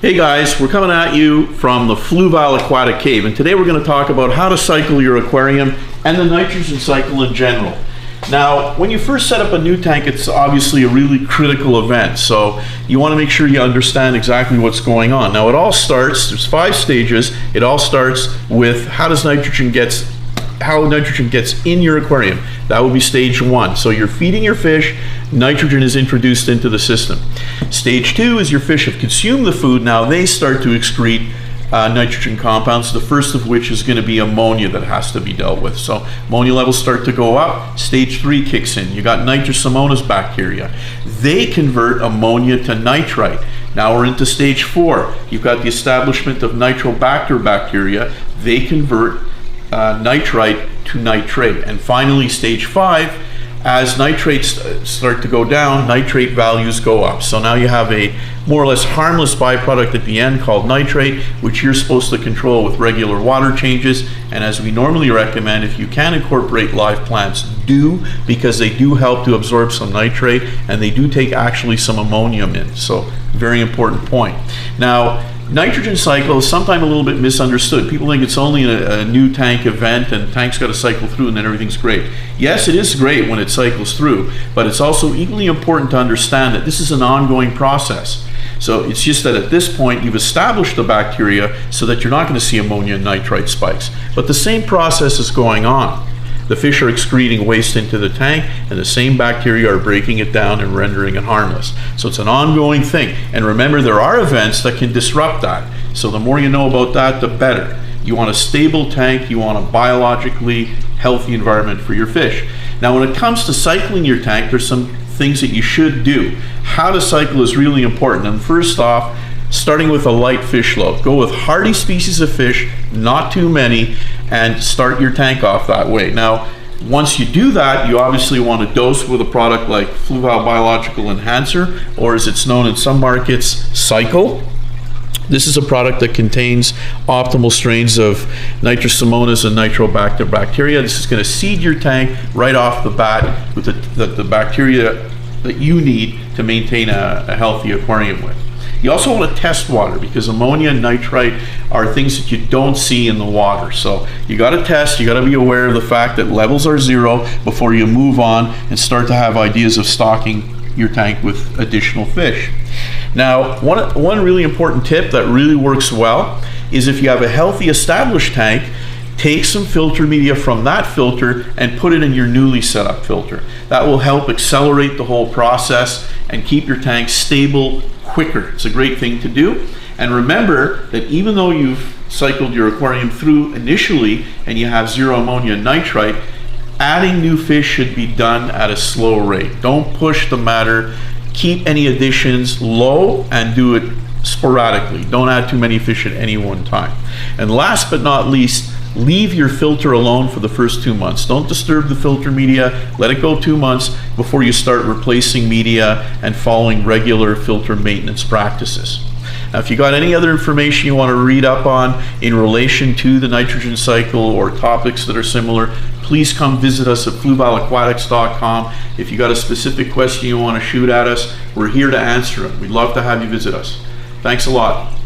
Hey guys, we're coming at you from the Fluval Aquatic Cave, and today we're going to talk about how to cycle your aquarium and the nitrogen cycle in general. Now, when you first set up a new tank, it's obviously a really critical event, so you want to make sure you understand exactly what's going on. Now, it all starts, there's 5 stages. It all starts with how nitrogen gets in your aquarium. That will be stage 1. So you're feeding your fish, nitrogen is introduced into the system. Stage 2 is your fish have consumed the food. Now they start to excrete nitrogen compounds, the first of which is going to be ammonia that has to be dealt with. So ammonia levels start to go up. Stage 3 kicks in. You got Nitrosomonas bacteria. They convert ammonia to nitrite. Now we're into stage 4. You've got the establishment of Nitrobacter bacteria. They convert nitrite to nitrate. And finally, stage 5, as nitrates start to go down, nitrate values go up. So now you have a more or less harmless byproduct at the end called nitrate, which you're supposed to control with regular water changes. And as we normally recommend, if you can incorporate live plants, do, because they do help to absorb some nitrate and they do take actually some ammonium in. So very important point. Now, nitrogen cycle is sometimes a little bit misunderstood. People think it's only a new tank event and tank's got to cycle through and then everything's great. Yes, it is great when it cycles through, but it's also equally important to understand that this is an ongoing process. So it's just that at this point you've established the bacteria so that you're not going to see ammonia and nitrite spikes. But the same process is going on. The fish are excreting waste into the tank, and the same bacteria are breaking it down and rendering it harmless. So it's an ongoing thing. And remember, there are events that can disrupt that. So the more you know about that, the better. You want a stable tank, you want a biologically healthy environment for your fish. Now, when it comes to cycling your tank, there's some things that you should do. How to cycle is really important. And first off, starting with a light fish load. Go with hardy species of fish, not too many, and start your tank off that way. Now, once you do that, you obviously want to dose with a product like Fluval Biological Enhancer, or as it's known in some markets, Cycle. This is a product that contains optimal strains of Nitrosomonas and Nitrobacter bacteria. This is going to seed your tank right off the bat with the bacteria that you need to maintain a healthy aquarium with. You also want to test water, because ammonia and nitrite are things that you don't see in the water. So you got to test, you got to be aware of the fact that levels are 0 before you move on and start to have ideas of stocking your tank with additional fish. Now, one really important tip that really works well is if you have a healthy established tank, take some filter media from that filter and put it in your newly set up filter. That will help accelerate the whole process and keep your tank stable quicker. It's a great thing to do. And remember that even though you've cycled your aquarium through initially and you have 0 ammonia and nitrite, adding new fish should be done at a slow rate. Don't push the matter. Keep any additions low and do it sporadically. Don't add too many fish at any one time. And last but not least, leave your filter alone for the first 2 months. Don't disturb the filter media. Let it go 2 months before you start replacing media and following regular filter maintenance practices. Now, if you got any other information you want to read up on in relation to the nitrogen cycle or topics that are similar, please come visit us at fluvalaquatics.com. If you got a specific question you want to shoot at us, we're here to answer it. We'd love to have you visit us. Thanks a lot.